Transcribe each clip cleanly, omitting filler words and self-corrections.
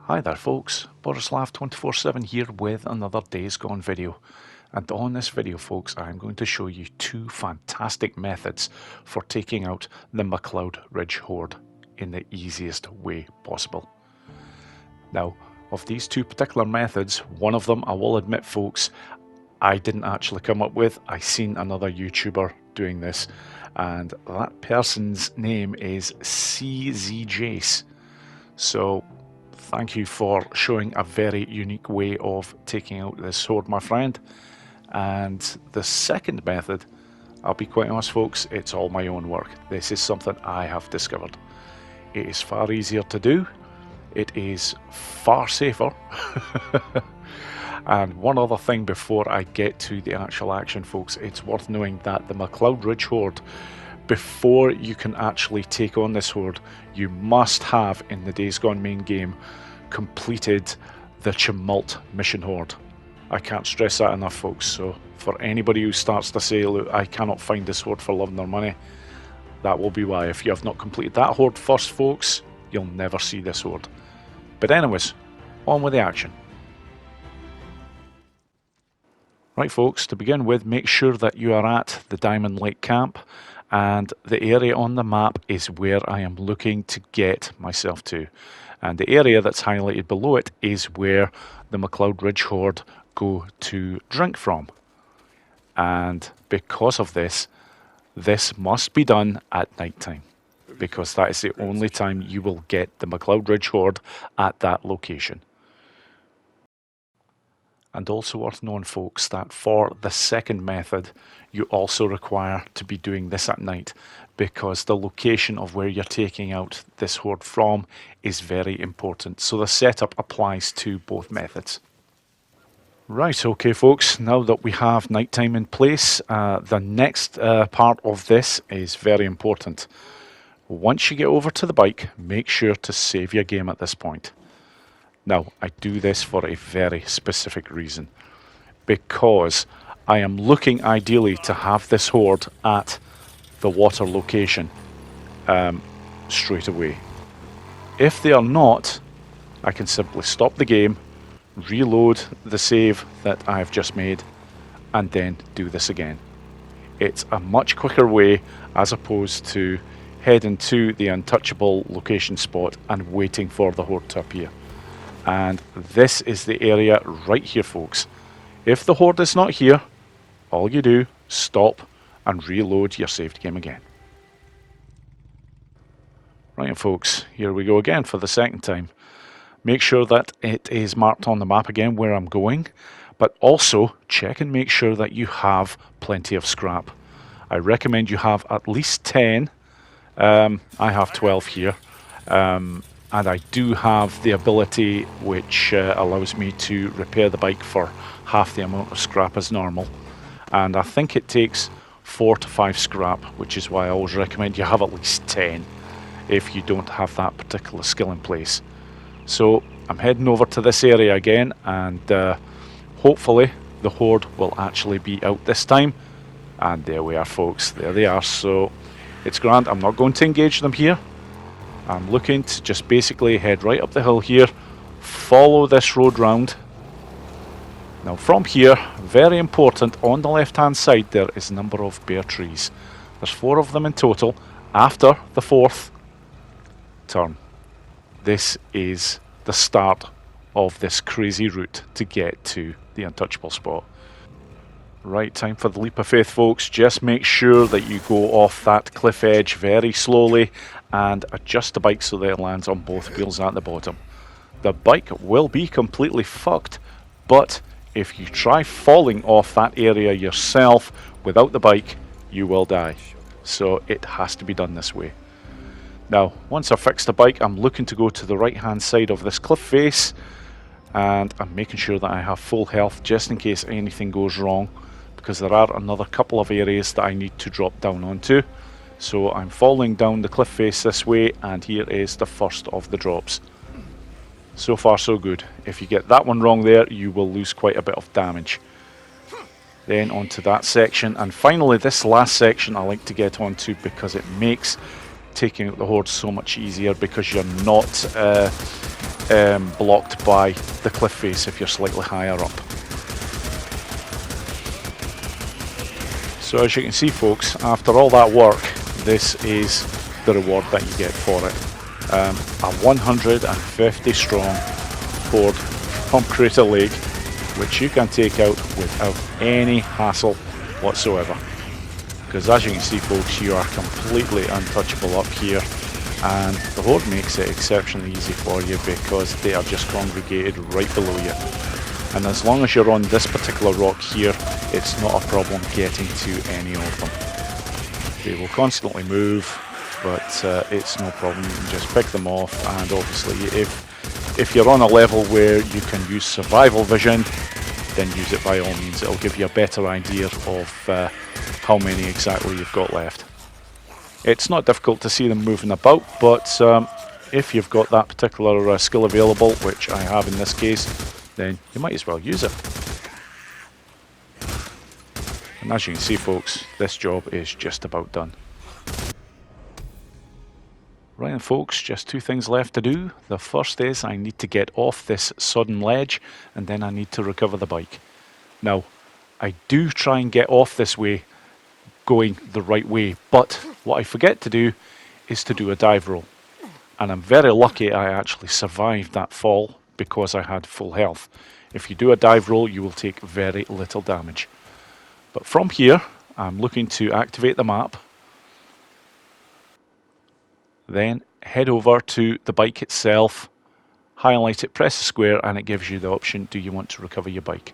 Hi there folks, Borislav247 here with another Days Gone video. And on this video folks, I'm going to show you two fantastic methods for taking out the McLeod Ridge Horde in the easiest way possible. Now, of these two particular methods, one of them I will admit folks, I didn't actually come up with. I seen another YouTuber doing this, and that person's name is CZJace. So thank you for showing a very unique way of taking out this horde, my friend. And the second method, I'll be quite honest folks, it's all my own work. This is something I have discovered. It is far easier to do. It is far safer. And one other thing before I get to the actual action folks, it's worth knowing that the McLeod Ridge Horde, before you can actually take on this horde, you must have, in the Days Gone main game, completed the Tumult mission horde. I can't stress that enough folks, so for anybody who starts to say, look, I cannot find this horde for love nor money, that will be why. If you have not completed that horde first folks, you'll never see this horde. But anyways, on with the action. Right folks, to begin with, make sure that you are at the Diamond Lake camp, and the area on the map is where I am looking to get myself to. And the area that's highlighted below it is where the McLeod Ridge Horde go to drink from. And because of this, this must be done at night time, because that is the only time you will get the McLeod Ridge Horde at that location. And also worth knowing folks that for the second method you also require to be doing this at night, because the location of where you're taking out this horde from is very important. So the setup applies to both methods. Right, okay folks, now that we have nighttime in place, the next part of this is very important. Once you get over to the bike, make sure to save your game at this point. Now, I do this for a very specific reason, because I am looking ideally to have this horde at the water location straight away. If they are not, I can simply stop the game, reload the save that I've just made, and then do this again. It's a much quicker way as opposed to heading to the untouchable location spot and waiting for the horde to appear. And this is the area right here folks. If the horde is not here, all you do, stop and reload your saved game again. Right folks, here we go again for the second time. Make sure that it is marked on the map again where I'm going, but also check and make sure that you have plenty of scrap. I recommend you have at least 10. I have 12 here. And I do have the ability which allows me to repair the bike for half the amount of scrap as normal. And I think it takes 4 to 5 scrap, which is why I always recommend you have at least 10 if you don't have that particular skill in place. So I'm heading over to this area again, and hopefully the horde will actually be out this time. And there we are folks, there they are. So it's grand, I'm not going to engage them here. I'm looking to just basically head right up the hill here, follow this road round. Now from here, very important, on the left hand side there is a number of bare trees. There's 4 of them in total. After the 4th turn, this is the start of this crazy route to get to the untouchable spot. Right, time for the leap of faith folks. Just make sure that you go off that cliff edge very slowly and adjust the bike so that it lands on both wheels at the bottom. The bike will be completely fucked, but if you try falling off that area yourself without the bike, you will die. So it has to be done this way. Now, once I've fixed the bike, I'm looking to go to the right hand side of this cliff face, and I'm making sure that I have full health just in case anything goes wrong, because there are another couple of areas that I need to drop down onto. So I'm falling down the cliff face this way, and here is the first of the drops. So far so good. If you get that one wrong there, you will lose quite a bit of damage. Then onto that section, and finally this last section I like to get onto because it makes taking out the horde so much easier, because you're not blocked by the cliff face if you're slightly higher up. So as you can see, folks, after all that work, this is the reward that you get for it. A 150 strong horde from Crater Lake, which you can take out without any hassle whatsoever. Because as you can see, folks, you are completely untouchable up here, and the horde makes it exceptionally easy for you because they are just congregated right below you. And as long as you're on this particular rock here, it's not a problem getting to any of them. They will constantly move, but it's no problem. You can just pick them off, and obviously if you're on a level where you can use survival vision, then use it by all means. It'll give you a better idea of how many exactly you've got left. It's not difficult to see them moving about, but if you've got that particular skill available, which I have in this case, then you might as well use it. And as you can see, folks, this job is just about done. Right then, folks, just two things left to do. The first is I need to get off this sudden ledge, and then I need to recover the bike. Now, I do try and get off this way, going the right way, but what I forget to do is to do a dive roll. And I'm very lucky I actually survived that fall because I had full health. If you do a dive roll, you will take very little damage. But from here, I'm looking to activate the map, then head over to the bike itself, highlight it, press the square, and it gives you the option, do you want to recover your bike?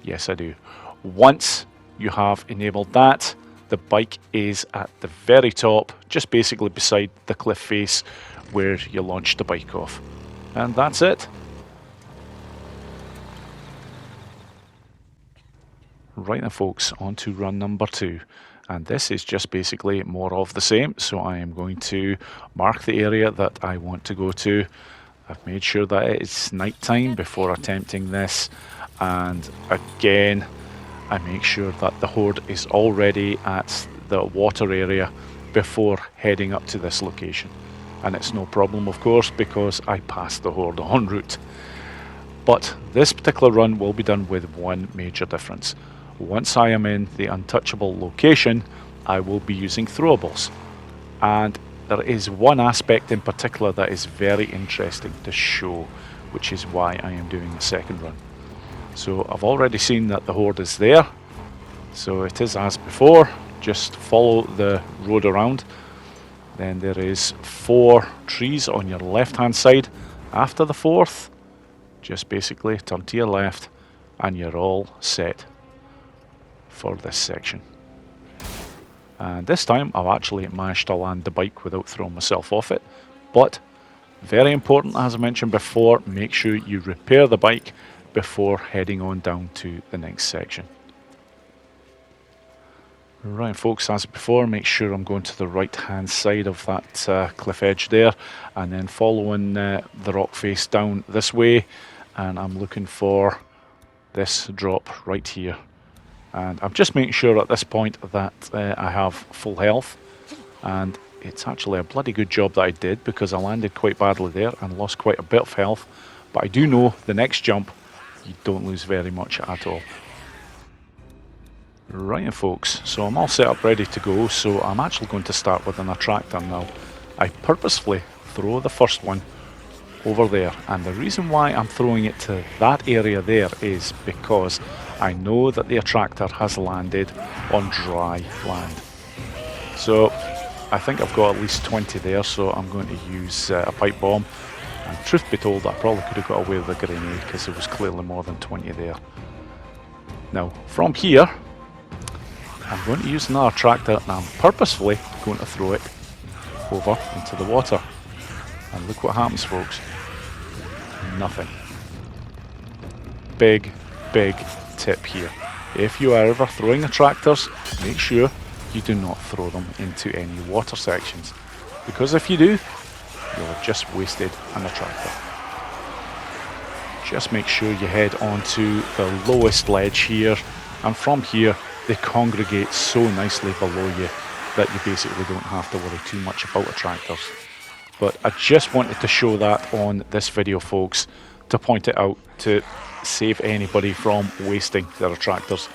Yes, I do. Once you have enabled that, the bike is at the very top, just basically beside the cliff face where you launched the bike off. And that's it. Right then, folks, on to run number 2. And this is just basically more of the same. So I am going to mark the area that I want to go to. I've made sure that it's night time before attempting this. And again, I make sure that the horde is already at the water area before heading up to this location. And it's no problem, of course, because I passed the horde en route. But this particular run will be done with one major difference. Once I am in the untouchable location, I will be using throwables. And there is one aspect in particular that is very interesting to show, which is why I am doing the second run. So I've already seen that the horde is there. So it is as before, just follow the road around. Then there is 4 trees on your left hand side. After the 4th, just basically turn to your left and you're all set for this section. And this time I've actually managed to land the bike without throwing myself off it, but very important, as I mentioned before, make sure you repair the bike before heading on down to the next section. Right, folks, as before, make sure I'm going to the right hand side of that cliff edge there, and then following the rock face down this way, and I'm looking for this drop right here. And I'm just making sure at this point that I have full health, and it's actually a bloody good job that I did because I landed quite badly there and lost quite a bit of health, but I do know the next jump you don't lose very much at all. Right, folks, so I'm all set up ready to go, so I'm actually going to start with an attractor now. I purposefully throw the first one over there, and the reason why I'm throwing it to that area there is because I know that the attractor has landed on dry land. So I think I've got at least 20 there, so I'm going to use a pipe bomb. And truth be told, I probably could have got away with a grenade because there was clearly more than 20 there. Now, from here, I'm going to use another attractor, and I'm purposefully going to throw it over into the water. And look what happens, folks. Nothing. Big tip here. If you are ever throwing attractors, make sure you do not throw them into any water sections, because if you do, you'll have just wasted an attractor. Just make sure you head onto the lowest ledge here, and from here they congregate so nicely below you that you basically don't have to worry too much about attractors. But I just wanted to show that on this video, folks, to point it out, to save anybody from wasting their attractors.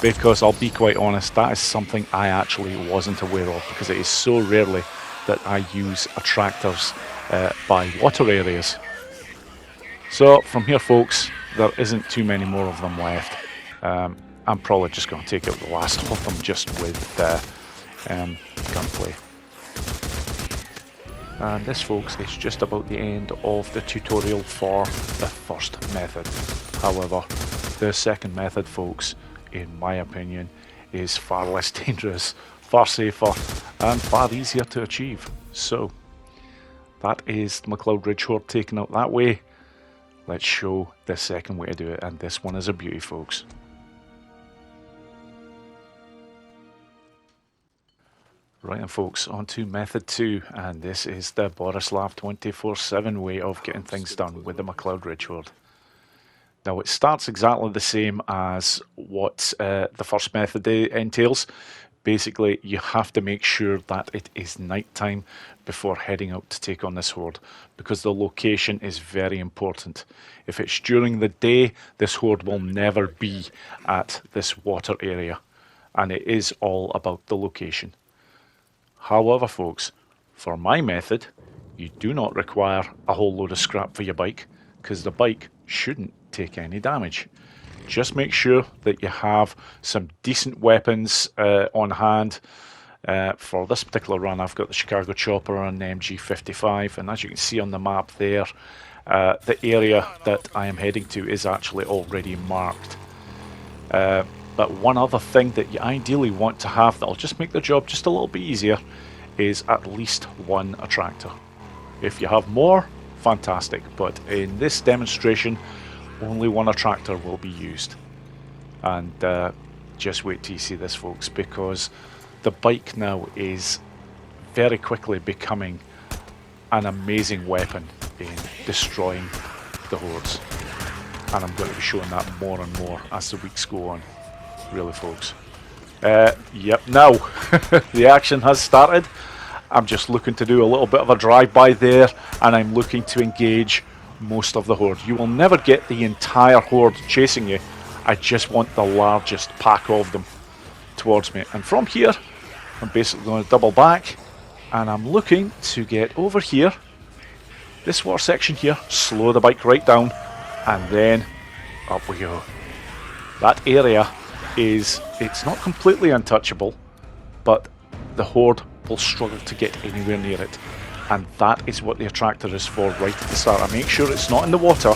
Because I'll be quite honest, that is something I actually wasn't aware of, because it is so rarely that I use attractors by water areas. So from here, folks, there isn't too many more of them left. I'm probably just going to take out the last of them just with Gunplay. And this, folks, is just about the end of the tutorial for the first method. However, the second method, folks, in my opinion, is far less dangerous, far safer, and far easier to achieve. So, that is the McLeod Ridge Horde taken out that way. Let's show the second way to do it, and this one is a beauty, folks. Right then, folks, on to method 2, and this is the Borislav 24/7 way of getting things done with the McLeod Ridge Horde. Now, it starts exactly the same as what the first method entails. Basically, you have to make sure that it is nighttime before heading out to take on this horde, because the location is very important. If it's during the day, this horde will never be at this water area, and it is all about the location. However, folks, for my method, you do not require a whole load of scrap for your bike, because the bike shouldn't take any damage. Just make sure that you have some decent weapons on hand. For this particular run, I've got the Chicago Chopper and the MG55, and as you can see on the map there, the area that I am heading to is actually already marked. But one other thing that you ideally want to have that'll just make the job just a little bit easier is at least one attractor. If you have more, fantastic, but in this demonstration, only one attractor will be used. And just wait till you see this, folks, because the bike now is very quickly becoming an amazing weapon in destroying the hordes. And I'm going to be showing that more and more as the weeks go on. Really, folks. Yep, now the action has started. I'm just looking to do a little bit of a drive-by there, and I'm looking to engage most of the horde. You will never get the entire horde chasing you. I just want the largest pack of them towards me. And from here, I'm basically going to double back, and I'm looking to get over here, this water section here, slow the bike right down, and then up we go. That area is, it's not completely untouchable, but the horde will struggle to get anywhere near it, and that is what the attractor is for right at the start. I make sure it's not in the water,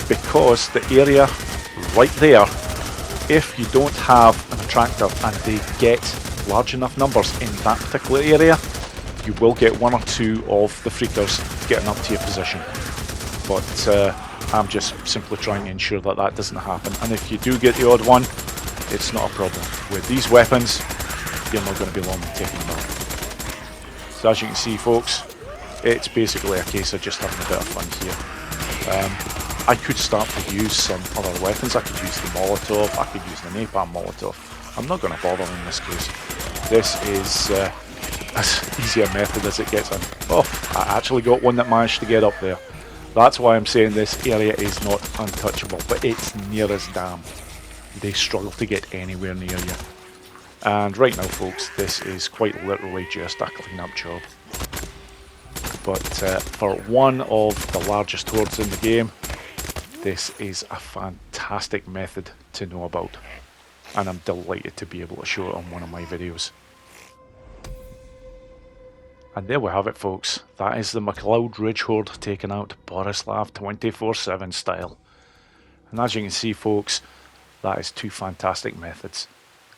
because the area right there, if you don't have an attractor and they get large enough numbers in that particular area, you will get one or two of the freakers getting up to your position. But I'm just simply trying to ensure that that doesn't happen, and if you do get the odd one, it's not a problem. With these weapons, you're not going to be long in taking them out. So as you can see, folks, it's basically a case of just having a bit of fun here. I could start to use some other weapons. I could use the Molotov, I could use the Napalm Molotov. I'm not going to bother in this case. This is as easy a method as it gets. Oh, I actually got one that managed to get up there. That's why I'm saying this area is not untouchable, but it's near as damn. They struggle to get anywhere near you. And right now, folks, this is quite literally just a clean-up job. But for one of the largest hordes in the game, this is a fantastic method to know about. And I'm delighted to be able to show it on one of my videos. And there we have it, folks. That is the McLeod Ridge Horde taken out Borislav 24/7 style. And as you can see, folks, that is two fantastic methods.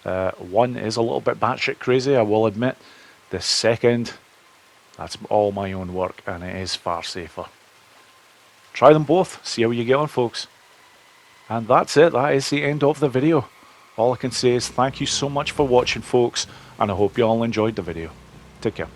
One is a little bit batshit crazy, I will admit. The second, that's all my own work, and it is far safer. Try them both, see how you get on, folks. And that's it, that is the end of the video. All I can say is thank you so much for watching, folks, and I hope you all enjoyed the video. Take care.